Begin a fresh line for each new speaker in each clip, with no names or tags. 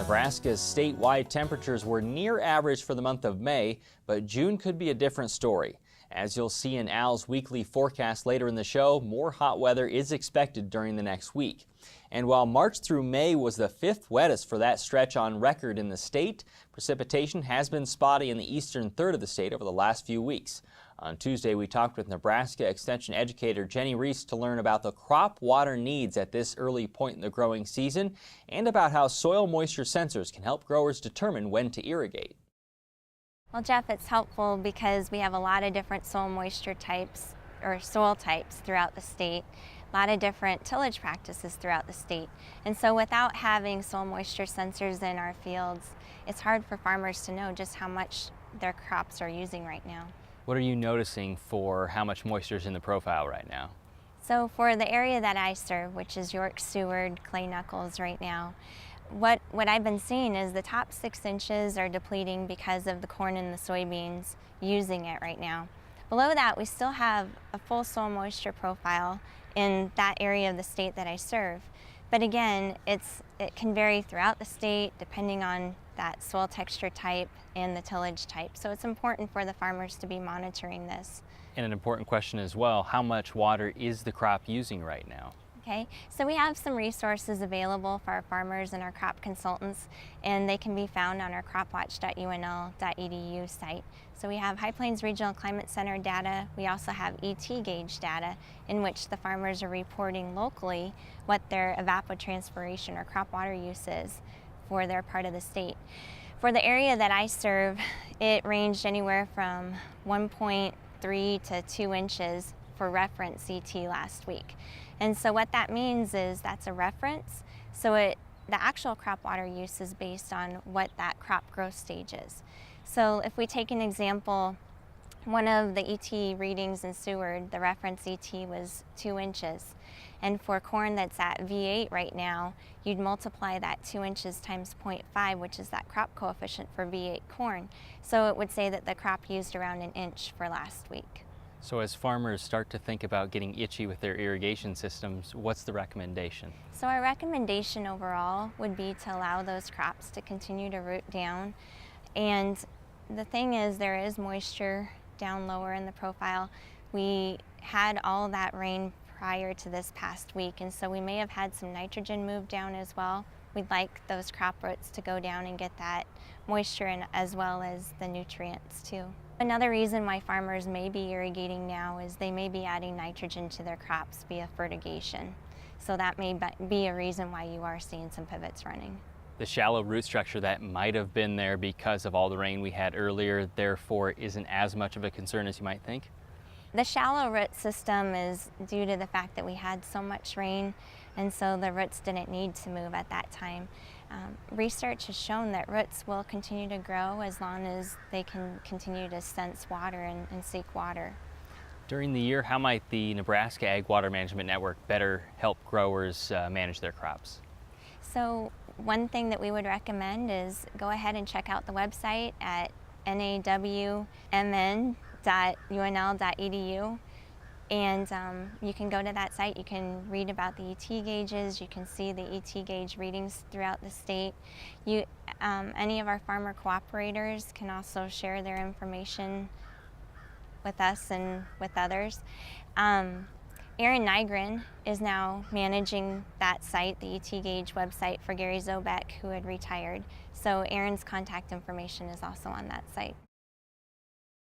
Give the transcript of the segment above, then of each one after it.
Nebraska's statewide temperatures were near average for the month of May, but June could be a different story. As you'll see in Al's weekly forecast later in the show, more hot weather is expected during the next week. And while March through May was the 5th wettest for that stretch on record in the state, precipitation has been spotty in the eastern third of the state over the last few weeks. On Tuesday, we talked with Nebraska Extension educator Rees to learn about the crop water needs at this early point in the growing season and about how soil moisture sensors can help growers determine when to irrigate.
Well, Jeff, it's helpful because we have a lot of different soil moisture types or soil types throughout the state, a lot of different tillage practices throughout the state. And so without having soil moisture sensors in our fields, it's hard for farmers to know just how much their crops are using right now.
What are you noticing for how much moisture is in the profile right now?
So for the area that I serve, which is York, Seward, Clay Knuckles right now, what I've been seeing is the top 6 inches are depleting because of the corn and the soybeans using it right now. Below that, we still have a full soil moisture profile in that area of the state that I serve. But again, it can vary throughout the state depending on that soil texture type and the tillage type. So it's important for the farmers to be monitoring this.
And an important question as well, how much water is the crop using right now?
Okay, so we have some resources available for our farmers and our crop consultants, and they can be found on our cropwatch.unl.edu site. So we have High Plains Regional Climate Center data. We also have ET gauge data in which the farmers are reporting locally what their evapotranspiration or crop water use is for their part of the state. For the area that I serve, it ranged anywhere from 1.3 to 2 inches for reference ET last week. And so what that means is that's a reference. So the actual crop water use is based on what that crop growth stage is. So if we take an example, one of the ET readings in Seward, the reference ET was 2 inches. And for corn that's at V8 right now, you'd multiply that 2 inches times 0.5, which is that crop coefficient for V8 corn. So it would say that the crop used around 1 inch for last week.
So as farmers start to think about getting itchy with their irrigation systems, what's the recommendation?
So our recommendation overall would be to allow those crops to continue to root down. And the thing is, there is moisture down lower in the profile. We had all that rain prior to this past week, and so we may have had some nitrogen move down as well. We'd like those crop roots to go down and get that moisture in, as well as the nutrients too. Another reason why farmers may be irrigating now is they may be adding nitrogen to their crops via fertigation. So that may be a reason why you are seeing some pivots running.
The shallow root structure that might have been there because of all the rain we had earlier, therefore isn't as much of a concern as you might think?
The shallow root system is due to the fact that we had so much rain, and so the roots didn't need to move at that time. Research has shown that roots will continue to grow as long as they can continue to sense water and seek water.
During the year, how might the Nebraska Ag Water Management Network better help growers manage their crops?
So one thing that we would recommend is go ahead and check out the website at nawmn.unl.edu. And you can go to that site, you can read about the ET gauges, you can see the ET gauge readings throughout the state. Any of our farmer cooperators can also share their information with us and with others. Aaron Nygren is now managing that site, the ET gauge website, for Gary Zobek, who had retired. So Aaron's contact information is also on that site.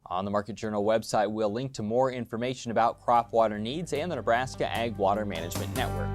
On the Market Journal website, we'll link to more information about crop water needs and the Nebraska Ag Water Management Network.